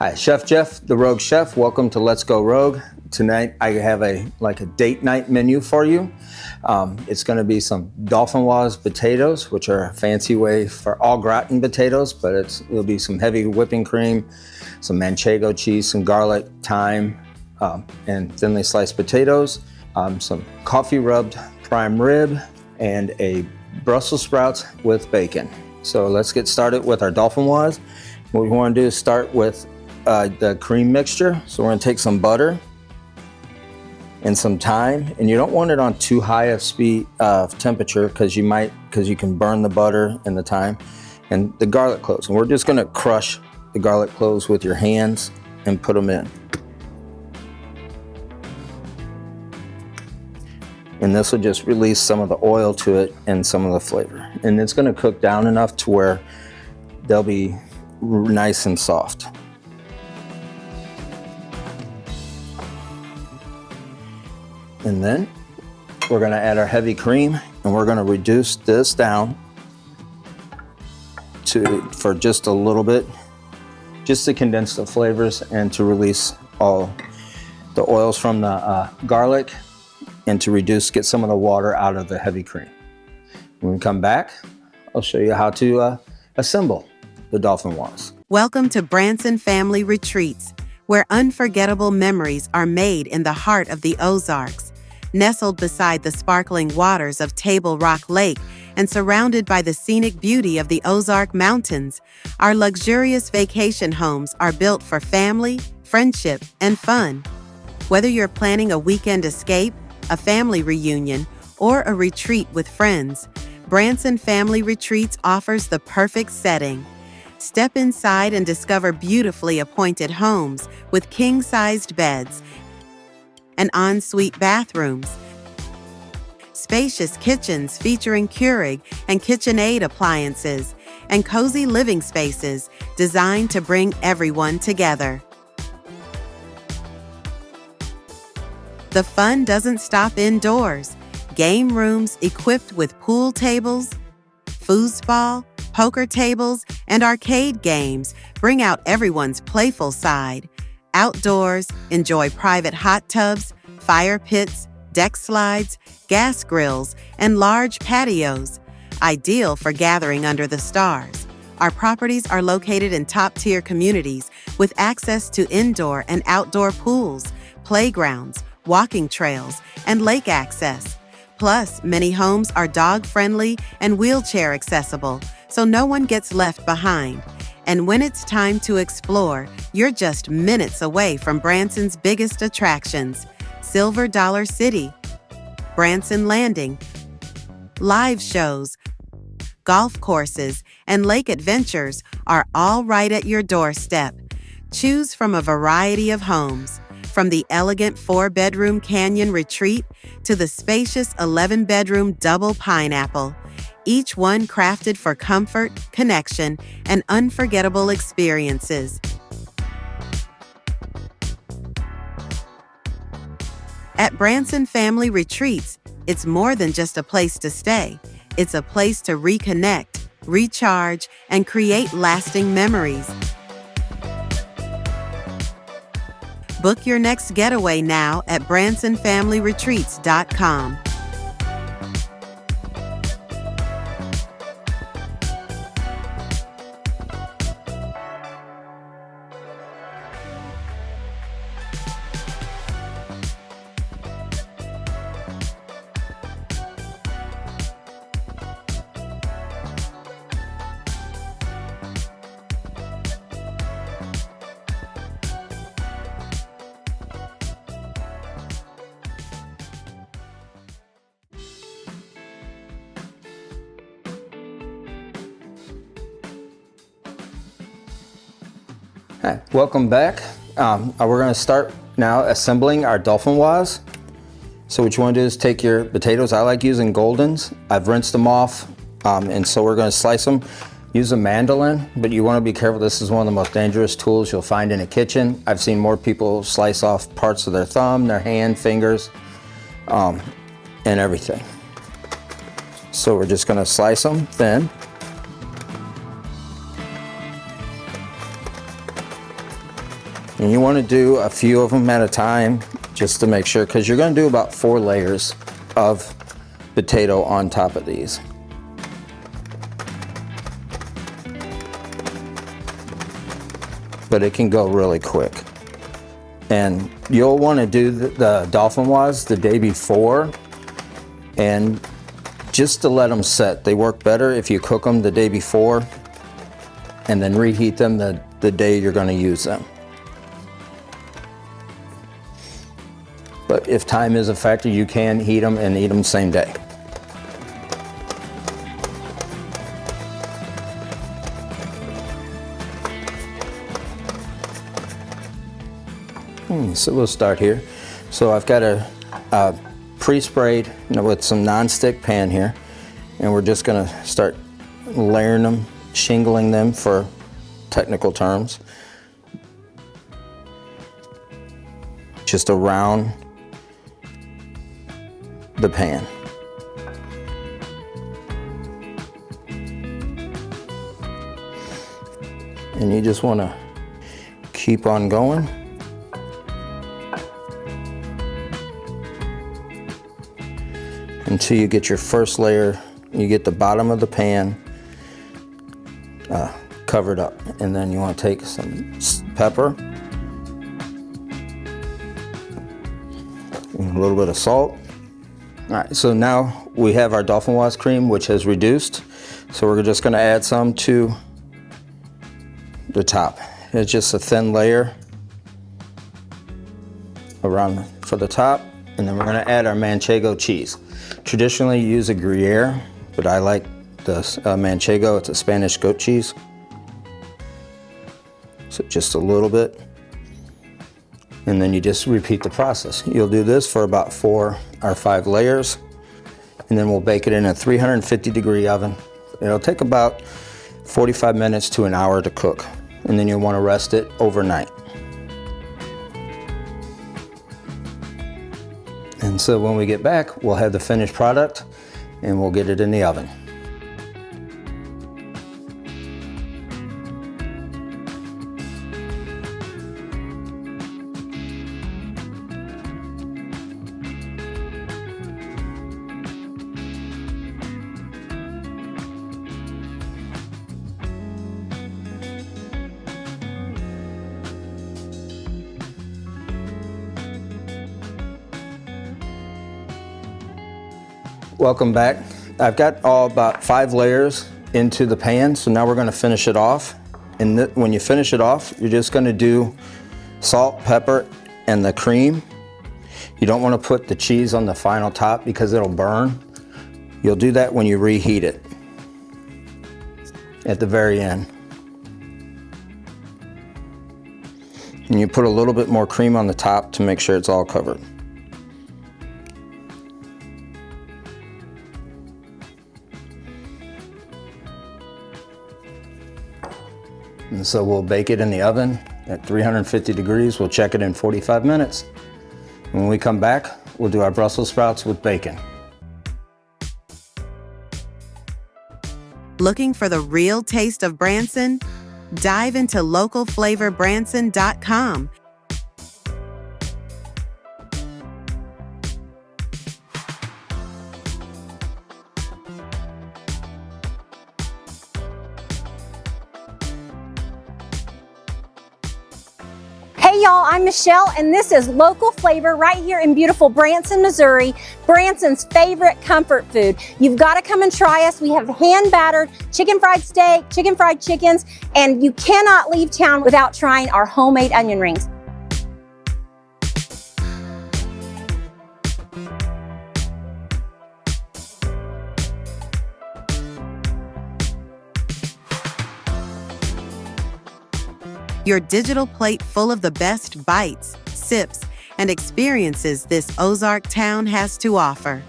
Hi, Chef Jeff, the Rogue Chef. Welcome to Let's Go Rogue. Tonight I have a date night menu for you. It's going to be some dauphinoise potatoes, which are a fancy way for au gratin potatoes, but it'll be some heavy whipping cream, some manchego cheese, some garlic, thyme, and thinly sliced potatoes, some coffee rubbed prime rib, and a Brussels sprouts with bacon. So let's get started with our dauphinoise. What we want to do is start with the cream mixture. So we're going to take some butter and some thyme, and you don't want it on too high of temperature because you can burn the butter and the thyme, and the garlic cloves. And we're just going to crush the garlic cloves with your hands and put them in. And this will just release some of the oil to it and some of the flavor. And it's going to cook down enough to where they'll be nice and soft. And then we're going to add our heavy cream, and we're going to reduce this down for just a little bit, just to condense the flavors and to release all the oils from the garlic, and to get some of the water out of the heavy cream. When we come back, I'll show you how to assemble the dauphinoise. Welcome to Branson Family Retreats, where unforgettable memories are made in the heart of the Ozarks. Nestled beside the sparkling waters of Table Rock Lake and surrounded by the scenic beauty of the Ozark Mountains, our luxurious vacation homes are built for family, friendship, and fun. Whether you're planning a weekend escape, a family reunion, or a retreat with friends, Branson Family Retreats offers the perfect setting. Step inside and discover beautifully appointed homes with king-sized beds and ensuite bathrooms, spacious kitchens featuring Keurig and KitchenAid appliances, and cozy living spaces designed to bring everyone together. The fun doesn't stop indoors. Game rooms equipped with pool tables, foosball, poker tables, and arcade games bring out everyone's playful side. Outdoors, enjoy private hot tubs, fire pits, deck slides, gas grills, and large patios, ideal for gathering under the stars. Our properties are located in top-tier communities with access to indoor and outdoor pools, playgrounds, walking trails, and lake access. Plus, many homes are dog-friendly and wheelchair accessible, so no one gets left behind. And when it's time to explore, you're just minutes away from Branson's biggest attractions: Silver Dollar City, Branson Landing, live shows, golf courses, and lake adventures are all right at your doorstep. Choose from a variety of homes, from the elegant 4-bedroom Canyon Retreat to the spacious 11-bedroom Double Pineapple, each one crafted for comfort, connection, and unforgettable experiences. At Branson Family Retreats, it's more than just a place to stay. It's a place to reconnect, recharge, and create lasting memories. Book your next getaway now at bransonfamilyretreats.com. Hi, welcome back. We're going to start now assembling our dauphinoise. So what you want to do is take your potatoes. I like using Goldens. I've rinsed them off, and so we're going to slice them. Use a mandolin, but you want to be careful. This is one of the most dangerous tools you'll find in a kitchen. I've seen more people slice off parts of their thumb, their hand, fingers, and everything. So we're just going to slice them thin. And you want to do a few of them at a time just to make sure, because you're going to do about 4 layers of potato on top of these. But it can go really quick. And you'll want to do the dauphinoise the day before, and just to let them set. They work better if you cook them the day before and then reheat them the day you're going to use them. But if time is a factor, you can heat them and eat them same day. So we'll start here. So I've got a pre-sprayed with some non-stick pan here, and we're just going to start layering them, shingling them for technical terms, just around the pan. And you just want to keep on going. Until you get your first layer, you get the bottom of the pan covered up. And then you want to take some pepper, and a little bit of salt. All right, so now we have our dauphinoise cream, which has reduced. So we're just going to add some to the top. It's just a thin layer around for the top. And then we're going to add our manchego cheese. Traditionally, you use a Gruyere, but I like the manchego. It's a Spanish goat cheese. So just a little bit. And then you just repeat the process. You'll do this for about 4 or 5 layers, and then we'll bake it in a 350-degree oven. It'll take about 45 minutes to an hour to cook, and then you'll want to rest it overnight. And so when we get back, we'll have the finished product and we'll get it in the oven. Welcome back. I've got about 5 layers into the pan, so now we're going to finish it off. And when you finish it off, you're just going to do salt, pepper, and the cream. You don't want to put the cheese on the final top because it'll burn. You'll do that when you reheat it at the very end. And you put a little bit more cream on the top to make sure it's all covered. And so we'll bake it in the oven at 350 degrees. We'll check it in 45 minutes. When we come back, we'll do our Brussels sprouts with bacon. Looking for the real taste of Branson? Dive into localflavourbranson.com. Hey y'all, I'm Michelle and this is Local Flavor right here in beautiful Branson, Missouri, Branson's favorite comfort food. You've got to come and try us. We have hand battered chicken fried steak, chicken fried chickens, and you cannot leave town without trying our homemade onion rings. Your digital plate full of the best bites, sips, and experiences this Ozark town has to offer.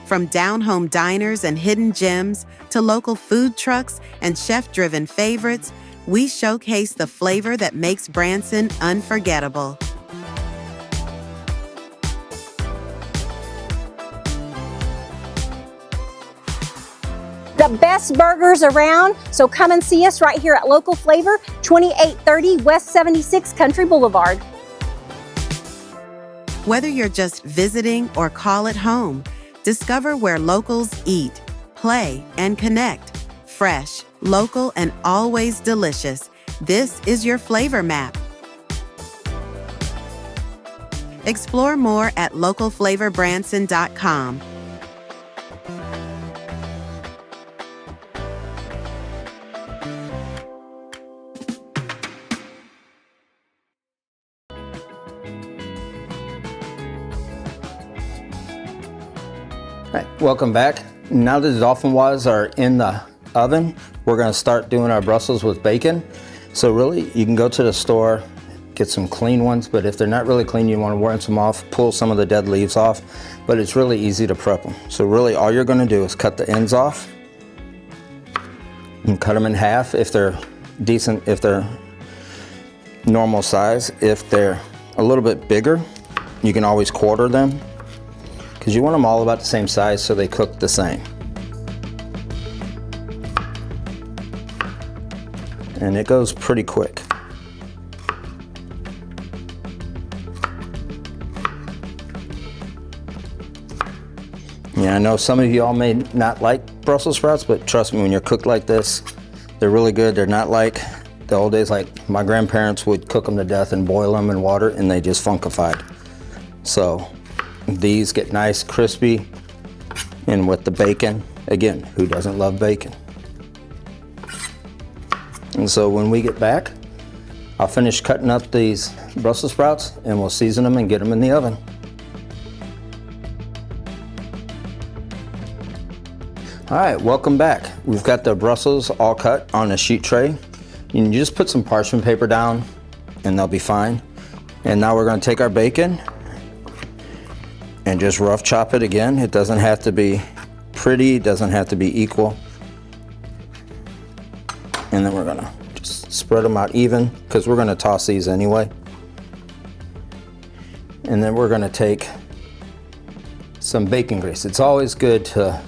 From down-home diners and hidden gems to local food trucks and chef-driven favorites, we showcase the flavor that makes Branson unforgettable. The the best burgers around. So come and see us right here at Local Flavor, 2830 West 76 Country Boulevard. Whether you're just visiting or call it home, discover where locals eat, play, and connect. Fresh, local, and always delicious. This is your flavor map. Explore more at localflavorbranson.com. All right, welcome back. Now that the dauphinoise are in the oven, we're going to start doing our Brussels with bacon. So really, you can go to the store, get some clean ones, but if they're not really clean, you want to rinse them off, pull some of the dead leaves off, but it's really easy to prep them. So really, all you're going to do is cut the ends off and cut them in half if they're decent, if they're normal size. If they're a little bit bigger, you can always quarter them, because you want them all about the same size so they cook the same. And it goes pretty quick. Yeah, I know some of you all may not like Brussels sprouts, but trust me, when you're cooked like this, they're really good. They're not like the old days, like my grandparents would cook them to death and boil them in water and they just funkified. So these get nice, crispy, and with the bacon, again, who doesn't love bacon? And so when we get back, I'll finish cutting up these Brussels sprouts and we'll season them and get them in the oven. All right, welcome back. We've got the Brussels all cut on a sheet tray. You can just put some parchment paper down and they'll be fine. And now we're going to take our bacon and just rough chop it again. It doesn't have to be pretty, it doesn't have to be equal. And then we're gonna just spread them out even, because we're gonna toss these anyway. And then we're gonna take some bacon grease. It's always good to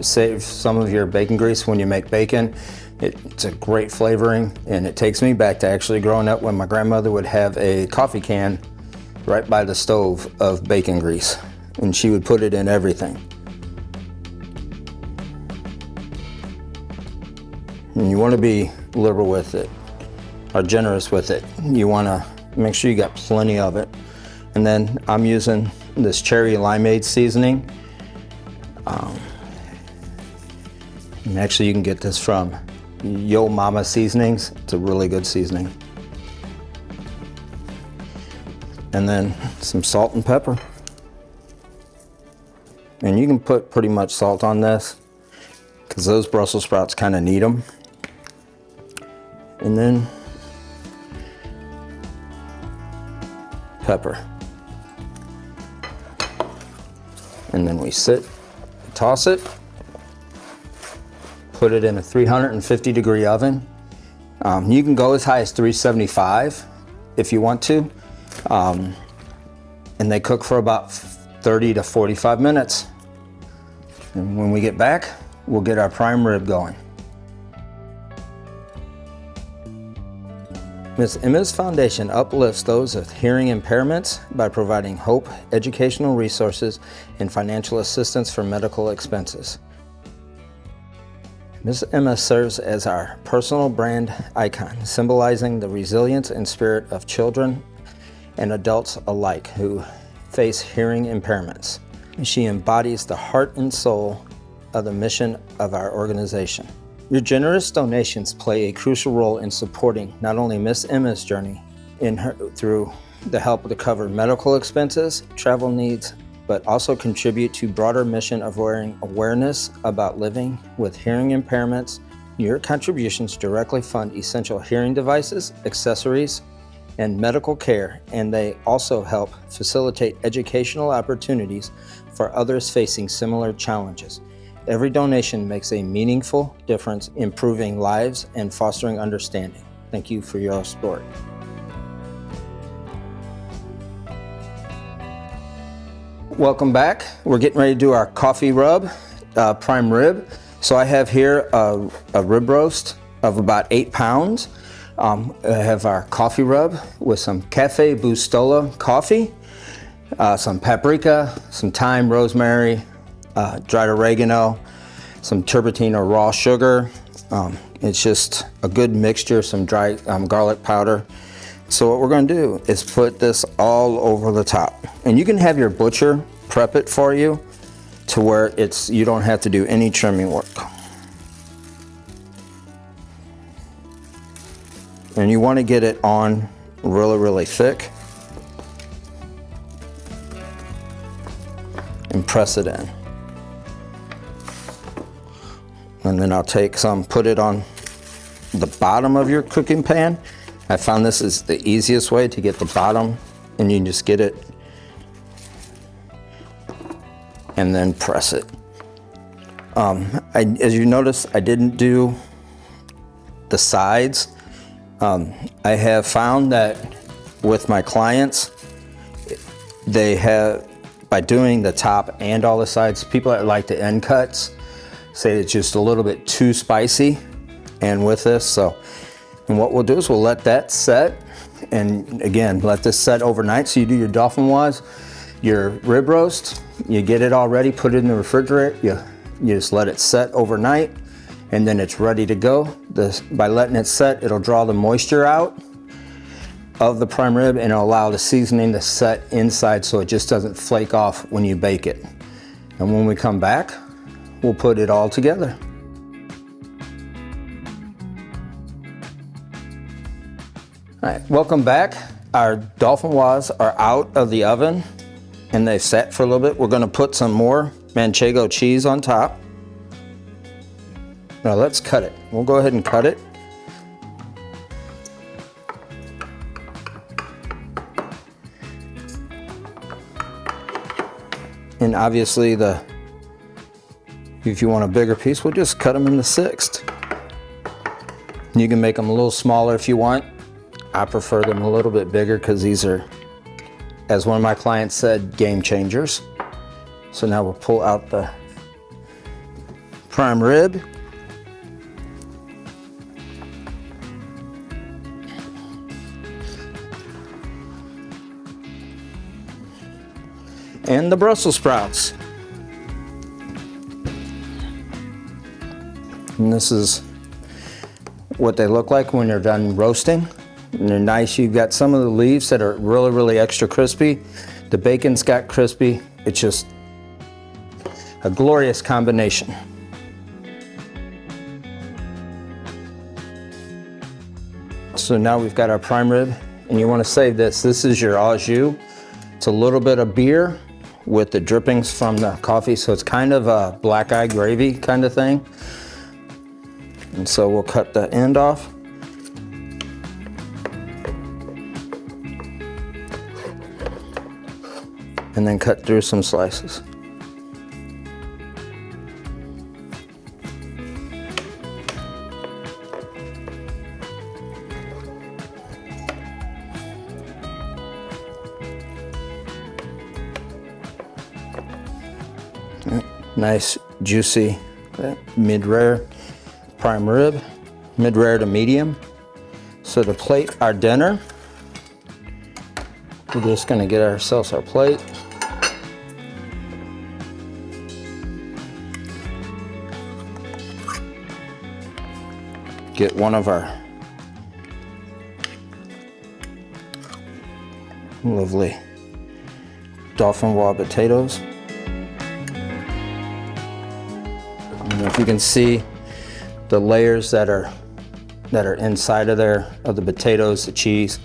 save some of your bacon grease when you make bacon. It's a great flavoring, and it takes me back to actually growing up when my grandmother would have a coffee can right by the stove of bacon grease, and she would put it in everything. And you want to be liberal with it, or generous with it. You want to make sure you got plenty of it. And then I'm using this cherry limeade seasoning. And actually you can get this from Yo Mama Seasonings. It's a really good seasoning. And then some salt and pepper. And you can put pretty much salt on this, because those Brussels sprouts kind of need them. And then pepper. And then we toss it, put it in a 350-degree oven. You can go as high as 375 if you want to. And they cook for about 30 to 45 minutes. And when we get back, we'll get our prime rib going. Ms. Emma's Foundation uplifts those with hearing impairments by providing hope, educational resources, and financial assistance for medical expenses. Ms. Emma serves as our personal brand icon, symbolizing the resilience and spirit of children and adults alike who face hearing impairments. She embodies the heart and soul of the mission of our organization. Your generous donations play a crucial role in supporting not only Miss Emma's journey through the help to cover medical expenses, travel needs, but also contribute to broader mission of raising awareness about living with hearing impairments. Your contributions directly fund essential hearing devices, accessories, and medical care, and they also help facilitate educational opportunities for others facing similar challenges. Every donation makes a meaningful difference, improving lives and fostering understanding. Thank you for your support. Welcome back. We're getting ready to do our coffee rub, prime rib. So I have here a rib roast of about 8 pounds. I have our coffee rub with some Cafe Bustola coffee, some paprika, some thyme, rosemary, dried oregano, some turpentine or raw sugar. It's just a good mixture, some dry garlic powder. So what we're going to do is put this all over the top. And you can have your butcher prep it for you to where you don't have to do any trimming work. And you want to get it on really, really thick and press it in. And then I'll take some, put it on the bottom of your cooking pan. I found this is the easiest way to get the bottom, and you can just get it and then press it. As you notice, I didn't do the sides. I have found that with my clients, they have, by doing the top and all the sides, people that like the end cuts say it's just a little bit too spicy. And with this, and what we'll do is we'll let that set, and again, let this set overnight. So you do your dauphinoise, your rib roast, you get it all ready, put it in the refrigerator, you just let it set overnight, and then it's ready to go. By letting it set, it'll draw the moisture out of the prime rib, and it'll allow the seasoning to set inside so it just doesn't flake off when you bake it. And when we come back, we'll put it all together. All right, welcome back. Our dauphinoise are out of the oven and they've sat for a little bit. We're gonna put some more manchego cheese on top. Now let's cut it. We'll go ahead and cut it. And obviously if you want a bigger piece, we'll just cut them into 6. You can make them a little smaller if you want. I prefer them a little bit bigger because these are, as one of my clients said, game changers. So now we'll pull out the prime rib. And the Brussels sprouts. And this is what they look like when they're done roasting. And they're nice. You've got some of the leaves that are really, really extra crispy. The bacon's got crispy. It's just a glorious combination. So now we've got our prime rib, and you want to save this. This is your au jus. It's a little bit of beer with the drippings from the coffee, so it's kind of a black eye gravy kind of thing. And so we'll cut the end off. And then cut through some slices. Nice, juicy, mid-rare prime rib, mid-rare to medium. So to plate our dinner, we're just gonna get ourselves our plate. Get one of our lovely dauphinoise potatoes. And if you can see the layers that are inside of there, of the potatoes, the cheese,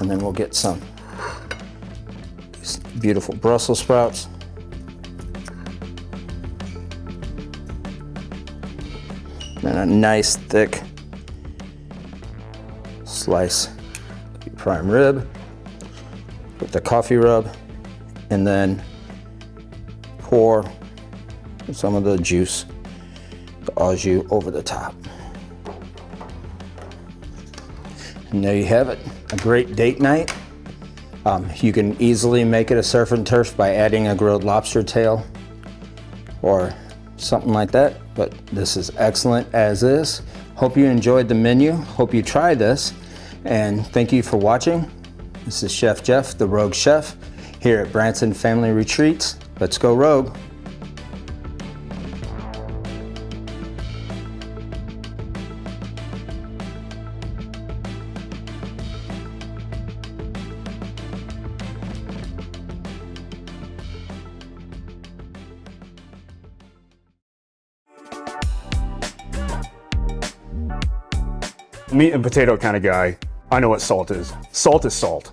and then we'll get some beautiful Brussels sprouts. And a nice thick slice of prime rib with the coffee rub, and then pour some of the juice, the au jus, over the top. And there you have it, a great date night. You can easily make it a surf and turf by adding a grilled lobster tail or something like that, but this is excellent as is. Hope you enjoyed the menu. Hope you try this, and thank you for watching. This is Chef Jeff, the Rogue Chef, here at Branson Family Retreats. Let's go Rogue. Meat and potato kind of guy. I know what salt is. Salt is salt.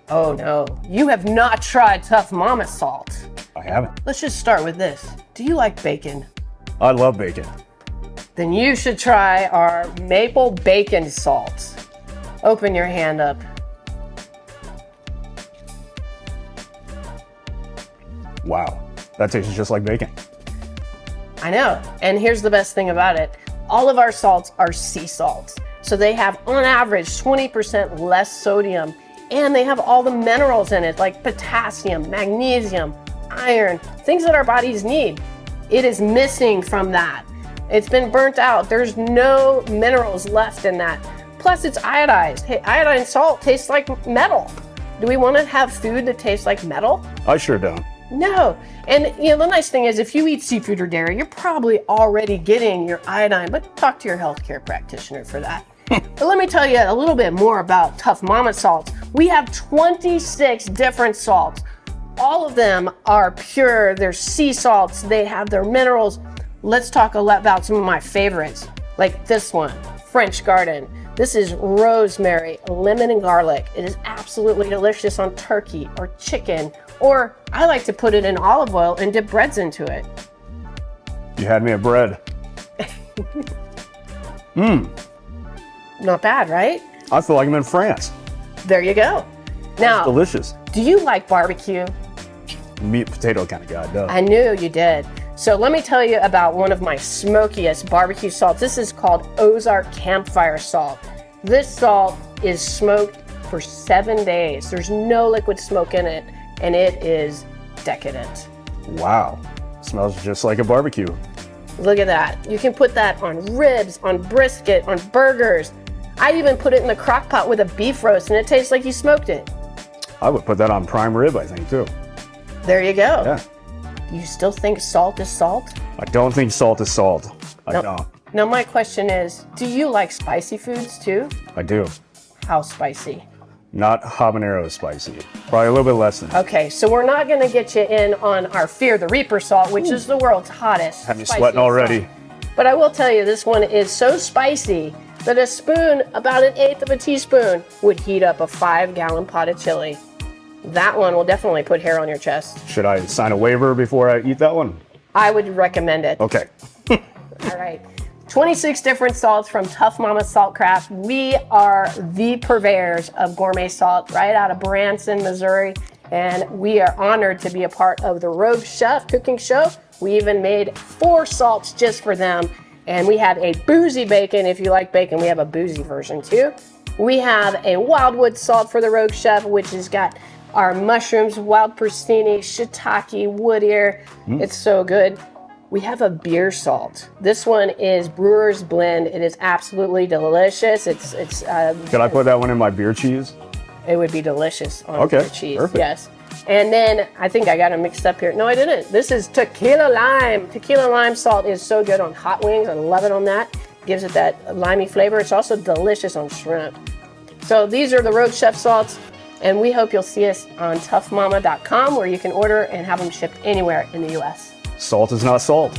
Oh no, you have not tried Tough Mama salt. I haven't. Let's just start with this. Do you like bacon? I love bacon. Then you should try our maple bacon salt. Open your hand up. Wow, that tastes just like bacon. I know, and here's the best thing about it. All of our salts are sea salts. So they have, on average, 20% less sodium, and they have all the minerals in it, like potassium, magnesium, iron, things that our bodies need. It is missing from that. It's been burnt out. There's no minerals left in that. Plus, it's iodized. Hey, iodine salt tastes like metal. Do we want to have food that tastes like metal? I sure don't. No. And the nice thing is, if you eat seafood or dairy, you're probably already getting your iodine, but talk to your healthcare practitioner for that. But let me tell you a little bit more about Tough Mama salts. We have 26 different salts. All of them are pure. They're sea salts. They have their minerals. Let's talk about some of my favorites, like this one, French Garden. This is rosemary, lemon, and garlic. It is absolutely delicious on turkey or chicken, or I like to put it in olive oil and dip breads into it. You had me at bread. Not bad, right? I feel like I'm in France. There you go. Now, Delicious. do you like barbecue? Meat potato kind of guy, duh. I knew you did. So let me tell you about one of my smokiest barbecue salts. This is called Ozark Campfire Salt. This salt is smoked for 7 days. There's no liquid smoke in it, and it is decadent. Wow, smells just like a barbecue. Look at that. You can put that on ribs, on brisket, on burgers. I even put it in the crock pot with a beef roast, and it tastes like you smoked it. I would put that on prime rib, I think, too. There you go. Yeah. Do you still think salt is salt? I don't think salt is salt. I don't. Now my question is, do you like spicy foods too? I do. How spicy? Not habanero spicy. Probably a little bit less than that. Okay, so we're not gonna get you in on our Fear the Reaper salt, which is the world's hottest. Have me spiciest sweating already. salt. But I will tell you, this one is so spicy that a spoon, about 1/8 of a teaspoon, would heat up a 5-gallon pot of chili. That one will definitely put hair on your chest. Should I sign a waiver before I eat that one? I would recommend it. Okay. All right. 26 different salts from Tough Mama Salt Craft. We are the purveyors of gourmet salt right out of Branson, Missouri. And we are honored to be a part of the Rogue Chef cooking show. We even made 4 salts just for them. And we have a boozy bacon. If you like bacon, we have a boozy version too. We have a wildwood salt for the Rogue Chef, which has got our mushrooms, wild persini, shiitake, wood ear. It's so good. We have a beer salt. This one is Brewer's Blend. It is absolutely delicious. Could I put that one in my beer cheese? It would be delicious on Okay, beer cheese. perfect. Yes. And then I think I got them mixed up here. No, I didn't. This is tequila lime. Tequila lime salt is so good on hot wings. I love it on that. Gives it that limey flavor. It's also delicious on shrimp. So these are the Rogue Chef salts. And we hope you'll see us on toughmama.com, where you can order and have them shipped anywhere in the U.S. Salt is not salt.